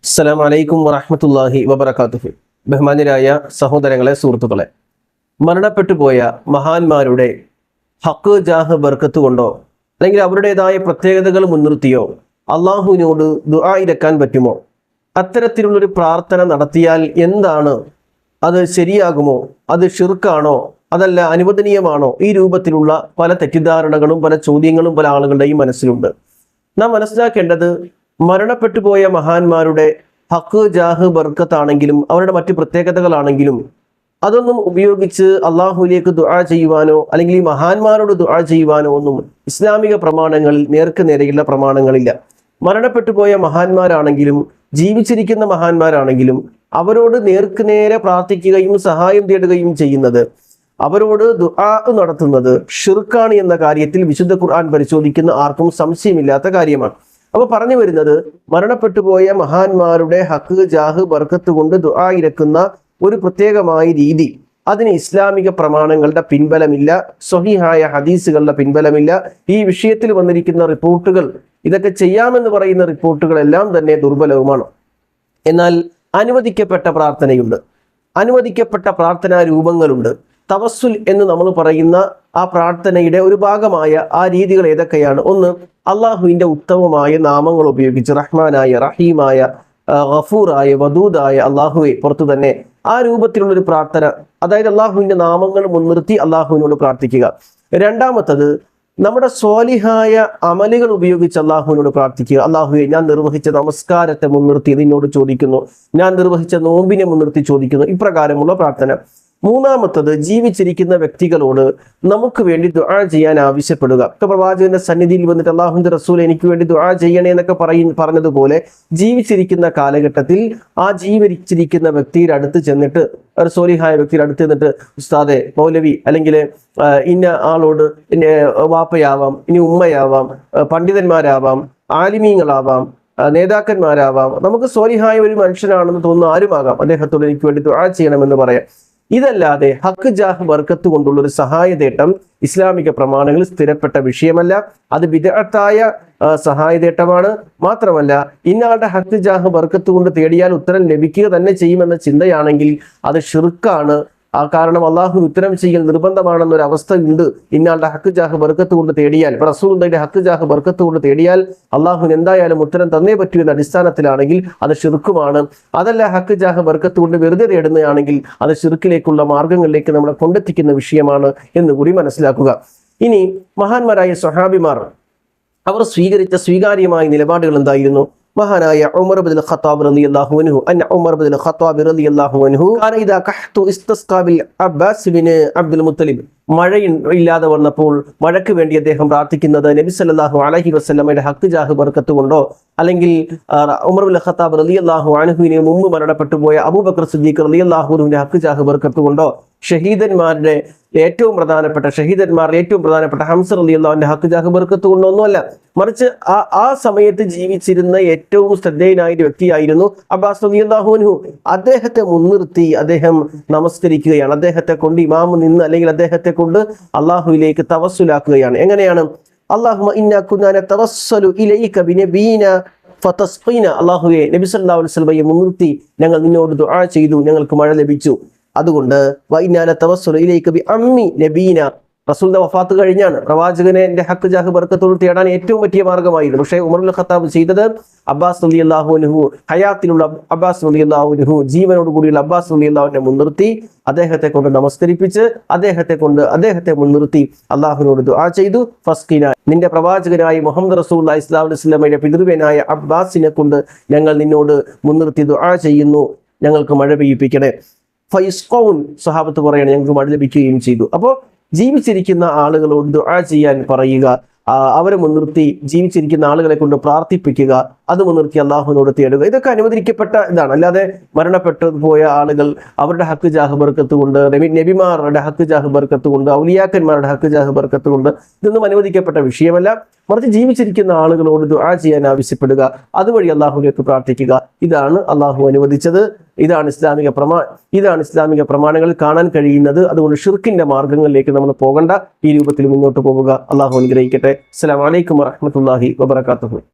അസ്സലാമു അലൈക്കും വറഹ്മത്തുള്ളാഹി വബറകാതുഹു. ബഹുമാന്യരായ സഹോദരങ്ങളെ, സുഹൃത്തുക്കളെ, മരണപ്പെട്ടു പോയ മഹാന്മാരുടെ ഹക്ക് ജാഹ് ബർക്കത്ത് കൊണ്ടോ അല്ലെങ്കിൽ അവരുടേതായ പ്രത്യേകതകൾ മുൻനിർത്തിയോ അള്ളാഹുവിനോട് ദുആ ഇരക്കാൻ പറ്റുമോ? അത്തരത്തിലുള്ളൊരു പ്രാർത്ഥന നടത്തിയാൽ എന്താണ്? അത് ശരിയാകുമോ? അത് ഷിർക്കാണോ? അതല്ല അനുവദനീയമാണോ? ഈ രൂപത്തിലുള്ള പല തെറ്റിദ്ധാരണകളും പല ചോദ്യങ്ങളും പല ആളുകളുടെയും മനസ്സിലുണ്ട്. നാം മനസ്സിലാക്കേണ്ടത്, മരണപ്പെട്ടു പോയ മഹാന്മാരുടെ ഹക്ക് ജാഹ് ബർക്കത്താണെങ്കിലും അവരുടെ മറ്റു പ്രത്യേകതകളാണെങ്കിലും അതൊന്നും ഉപയോഗിച്ച് അള്ളാഹുവിലേക്ക് ദുആ ചെയ്യുവാനോ അല്ലെങ്കിൽ ഈ മഹാന്മാരോട് ദുആ ചെയ്യുവാനോ ഒന്നും ഇസ്ലാമിക പ്രമാണങ്ങളിൽ നേർക്ക് നേരെയുള്ള പ്രമാണങ്ങളില്ല. മരണപ്പെട്ടു പോയ മഹാന്മാരാണെങ്കിലും ജീവിച്ചിരിക്കുന്ന മഹാന്മാരാണെങ്കിലും അവരോട് നേർക്ക് നേരെ പ്രാർത്ഥിക്കുകയും സഹായം തേടുകയും ചെയ്യുന്നത്, അവരോട് ദുആ നടത്തുന്നത് ഷിർക്കാണ് എന്ന കാര്യത്തിൽ വിശുദ്ധ ഖുർആൻ പരിശോധിക്കുന്ന ആർക്കും സംശയമില്ലാത്ത കാര്യമാണ്. അപ്പൊ പറഞ്ഞു വരുന്നത്, മരണപ്പെട്ടു പോയ മഹാന്മാരുടെ ഹക്ക് ജാഹ് ബർക്കത്ത് കൊണ്ട് ദുആ ഇരക്കുന്ന ഒരു പ്രത്യേകമായ രീതി, അതിന് ഇസ്ലാമിക പ്രമാണങ്ങളുടെ പിൻബലമില്ല, സ്വഹീഹായ ഹദീസുകളുടെ പിൻബലമില്ല. ഈ വിഷയത്തിൽ വന്നിരിക്കുന്ന റിപ്പോർട്ടുകൾ, ഇതൊക്കെ ചെയ്യാമെന്ന് പറയുന്ന റിപ്പോർട്ടുകളെല്ലാം തന്നെ ദുർബലവുമാണ്. എന്നാൽ അനുവദിക്കപ്പെട്ട പ്രാർത്ഥനയുണ്ട്, അനുവദിക്കപ്പെട്ട പ്രാർത്ഥനാ രൂപങ്ങളുണ്ട്. തവസ്സുൽ എന്ന് നമ്മൾ പറയുന്ന ആ പ്രാർത്ഥനയുടെ ഒരു ഭാഗമായ ആ രീതികൾ ഏതൊക്കെയാണ്? ഒന്ന്, അള്ളാഹുവിൻ്റെ ഉത്തമമായ നാമങ്ങൾ ഉപയോഗിച്ച് റഹ്മാനായ, റഹീമായ, ഗഫൂറായ, വദൂദായ അള്ളാഹുവെ പുറത്തു തന്നെ ആ രൂപത്തിലുള്ളൊരു പ്രാർത്ഥന, അതായത് അള്ളാഹുവിൻ്റെ നാമങ്ങൾ മുൻനിർത്തി അള്ളാഹുവിനോട് പ്രാർത്ഥിക്കുക. രണ്ടാമത്തത്, നമ്മുടെ സ്വാലിഹായ അമലുകൾ ഉപയോഗിച്ച് അള്ളാഹുവിനോട് പ്രാർത്ഥിക്കുക. അള്ളാഹുവെ, ഞാൻ നിർവഹിച്ച നമസ്കാരത്തെ മുൻനിർത്തി ഇതിനോട് ചോദിക്കുന്നു, ഞാൻ നിർവഹിച്ച നോമ്പിനെ മുൻനിർത്തി ചോദിക്കുന്നു, ഇപ്രകാരമുള്ള പ്രാർത്ഥന. മൂന്നാമത്തത്, ജീവിച്ചിരിക്കുന്ന വ്യക്തികളോട് നമുക്ക് വേണ്ടി ദുആ ചെയ്യാൻ ആവശ്യപ്പെടുക. പ്രവാചകന്റെ സന്നിധിയിൽ വന്നിട്ട് അല്ലാഹുവിന്റെ റസൂൽ എനിക്ക് വേണ്ടി ദുആ ചെയ്യണേ എന്നൊക്കെ പറഞ്ഞതുപോലെ ജീവിച്ചിരിക്കുന്ന കാലഘട്ടത്തിൽ ആ ജീവിച്ചിരിക്കുന്ന വ്യക്തിയുടെ അടുത്ത് ചെന്നിട്ട്, ഒരു സോലിഹായ വ്യക്തിയുടെ അടുത്ത് ചെന്നിട്ട്, ഉസ്താദെ, മൗലവി, അല്ലെങ്കിൽ ഇന്ന ആളോട്, ഇന്ന വാപ്പയാവാം, ഇനി ഉമ്മയാവാം, പണ്ഡിതന്മാരാവാം, ആലിമീങ്ങളാവാം, നേതാക്കന്മാരാവാം, നമുക്ക് സോലിഹായ ഒരു മനുഷ്യനാണെന്ന് തോന്നുന്ന ആരുമാകാം, അദ്ദേഹത്തോട് എനിക്ക് വേണ്ടി ദുആ ചെയ്യണമെന്ന് പറയാം. ഇതല്ലാതെ ഹക്ക് ജാഹ് ബർക്കത്ത് കൊണ്ടുള്ള ഒരു സഹായതേട്ടം ഇസ്ലാമിക പ്രമാണങ്ങളിൽ സ്ഥിരപ്പെട്ട വിഷയമല്ല. അത് ബിദ്അത്തായ സഹായതേട്ടമാണ്. മാത്രമല്ല, ഇന്നാളുടെ ഹക്ക് ജാഹ് ബർക്കത്ത് കൊണ്ട് തേടിയാൽ ഉത്തരം ലഭിക്കുക തന്നെ ചെയ്യുമെന്ന ചിന്തയാണെങ്കിൽ അത് ഷിർക്കാണ്. കാരണം അള്ളാഹു ഉത്തരം ചെയ്യൽ നിർബന്ധമാണെന്നൊരു അവസ്ഥ ഉണ്ട്. ഇന്നാളുടെ ഹക്ക് ജാഹ് ബർക്കത്ത് കൊണ്ട് തേടിയാൽ, ഇപ്പൊ റസൂലുള്ളാഹിയുടെ ഹക്ക് ജാഹ് ബർക്കത്ത് കൊണ്ട് തേടിയാൽ അള്ളാഹുവിന് എന്തായാലും ഉത്തരം തന്നേ പറ്റൂ എന്ന അടിസ്ഥാനത്തിലാണെങ്കിൽ അത് ഷിർക്കുമാണ്. അതല്ല, ഹക്ക് ജാഹ് ബർക്കത്ത് കൊണ്ട് വെറുതെ തേടുന്നതാണെങ്കിൽ അത് ഷിർക്കിലേക്കുള്ള മാർഗങ്ങളിലേക്ക് നമ്മളെ കൊണ്ടെത്തിക്കുന്ന വിഷയമാണ് എന്ന് കൂടി മനസ്സിലാക്കുക. ഇനി മഹാന്മാരായ സ്വഹാബിമാർ അവർ സ്വീകരിച്ച സ്വീകാര്യമായ നിലപാടുകൾ എന്തായിരുന്നു? മഹാനായ ഉമർ ഇബ്നുൽ ഖത്താബ് റളിയല്ലാഹു അൻഹു, ഉമർ ഇബ്നുൽ ഖത്താബ് റളിയല്ലാഹു അൻഹു കാന ഇദാ ഖഹ്തു ഇസ്തസ്ഖാ ബിൽ അബ്ബാസ് ഇബ്നു അബ്ദുൽ മുത്തലിബ്, മഴ ഇല്ലാതെ വന്നപ്പോൾ മഴയ്ക്ക് വേണ്ടി അദ്ദേഹം പ്രാർത്ഥിക്കുന്നത് നബി സല്ലല്ലാഹു അലൈഹി വസല്ലമയുടെ ഹക്ക് ജാഹ് ബർക്കത്ത് കൊണ്ടോ അല്ലെങ്കിൽ ഉമർ ഇബ്നുൽ ഖത്താബ് റളിയല്ലാഹു അൻഹുവിന് മുമ്പ് മരണപ്പെട്ടു പോയ അബൂബക്കർ സിദ്ദീഖ് റളിയല്ലാഹു അൻഹുവിന്റെ ഹക്ക് ജാഹ് ബർക്കത്ത് കൊണ്ടോ, ഷഹീദന്മാരുടെ ഏറ്റവും പ്രധാനപ്പെട്ട ഹംസ റളിയല്ലാഹുവിന്റെ ഹക്ക് ജാഹ് ബർക്കത്ത് കൊണ്ടൊന്നുമല്ല, മറിച്ച് ആ സമയത്ത് ജീവിച്ചിരുന്ന ഏറ്റവും ശ്രദ്ധേയനായ ഒരു വ്യക്തിയായിരുന്നു അബ്ബാസ് റളിയല്ലാഹു അൻഹു. അദ്ദേഹത്തെ മുൻനിർത്തി അദ്ദേഹം നമസ്കരിക്കുകയാണ്. അദ്ദേഹത്തെ കൊണ്ട് ഇമാമ് നിന്ന് അല്ലെങ്കിൽ അദ്ദേഹത്തെ കൊണ്ട് അള്ളാഹുവിലേക്ക് തവസ്സുലാക്കുകയാണ്. എങ്ങനെയാണ്? അല്ലാഹുമ്മ ഇന്നാ കുന്നാ നതവസ്സലു ഇലൈക ബിനബീന ഫതസ്ഖീന, അല്ലാഹുവേ, നബി സല്ലല്ലാഹു അലൈഹി വസല്ലമയെ മുൻനിർത്തി ഞങ്ങൾ നിന്നോട് ദുആ ചെയ്തു, ഞങ്ങൾക്ക് മഴ ലഭിച്ചു. അതുകൊണ്ട് വ ഇന്നാ നതവസ്സലു ഇലൈക ബി അമ്മി നബീന, റസൂലിന്റെ വഫാത്ത് കഴിഞ്ഞാണ്. പ്രവാചകനെ എന്റെ ഹക്ക് ജാഹ് ബർക്കത്തോട് തേടാൻ ഏറ്റവും പറ്റിയ മാർഗമായിരുന്നു. പക്ഷേ ഉമർ ഇബ്നുൽ ഖത്താബ് ചെയ്തത്, അബ്ബാസ് റളിയല്ലാഹു അൻഹു, ഹയാത്തിലുള്ള അബ്ബാസ് റളിയല്ലാഹു അൻഹു, ജീവനോട് കൂടിയുള്ള അബ്ബാസ് റളിയല്ലാഹുവിനെ മുൻനിർത്തി അദ്ദേഹത്തെ കൊണ്ട് നമസ്കരിപ്പിച്ച് അദ്ദേഹത്തെ മുൻനിർത്തി അള്ളാഹുവിനോട് ദുആ ചെയ്തു. ഫസ്ഖിന, നിന്റെ പ്രവാചകനായ മുഹമ്മദ് റസൂലുള്ളാഹി സ്വല്ലല്ലാഹു അലൈഹി വസല്ലമയുടെ പിതൃവ്യനായ അബ്ബാസിനെ കൊണ്ട് ഞങ്ങൾ നിന്നോട് മുൻനിർത്തി ദുആ ചെയ്യുന്നു, ഞങ്ങൾക്ക് മഴ പെയ്യിപ്പിക്കണേ. ഫയസ്ഖൗൻ, സ്വഹാബത്ത് പറയാണ്, ഞങ്ങൾക്ക് മഴ ലഭിക്കുകയും ചെയ്തു. അപ്പോൾ ജീവിച്ചിരിക്കുന്ന ആളുകളോട് ദുആ ചെയ്യാൻ പറയുക, അവരെ മുൻനിർത്തി ജീവിച്ചിരിക്കുന്ന ആളുകളെ കൊണ്ട് പ്രാർത്ഥിപ്പിക്കുക, അത് മുൻനിർത്തി അള്ളാഹുവിനോട് തേടുക, ഇതൊക്കെ അനുവദിക്കപ്പെട്ട ഇതാണ്. അല്ലാതെ മരണപ്പെട്ടു പോയ ആളുകൾ അവരുടെ ഹക്ക് ജാഹ് ബർക്കത്ത് കൊണ്ട്, നബിമാരുടെ ഹക്ക് ജാഹ് ബർക്കത്ത് കൊണ്ട്, ഔലിയാക്കന്മാരുടെ ഹക്ക് ജാഹ് ബർക്കത്ത് കൊണ്ട് ഇതൊന്നും അനുവദിക്കപ്പെട്ട വിഷയമല്ല. മറിച്ച് ജീവിച്ചിരിക്കുന്ന ആളുകളോട് ദുആ ചെയ്യാൻ ആവശ്യപ്പെടുക, അതുവഴി അള്ളാഹുവിലേക്ക് പ്രാർത്ഥിക്കുക. ഇതാണ് അള്ളാഹു അനുവദിച്ചത്. ഇതാണ് ഇസ്ലാമിക പ്രമാണങ്ങളിൽ കാണാൻ കഴിയുന്നത്. അതുകൊണ്ട് ഷിർക്കിന്റെ മാർഗങ്ങളിലേക്ക് നമ്മൾ പോകണ്ട, ഈ രൂപത്തിൽ മുന്നോട്ട് പോവുക. അള്ളാഹു അനുഗ്രഹിക്കട്ടെ. അസ്സലാമു അലൈക്കും വറഹ്മത്തുള്ളാഹി വബറകാതുഹു.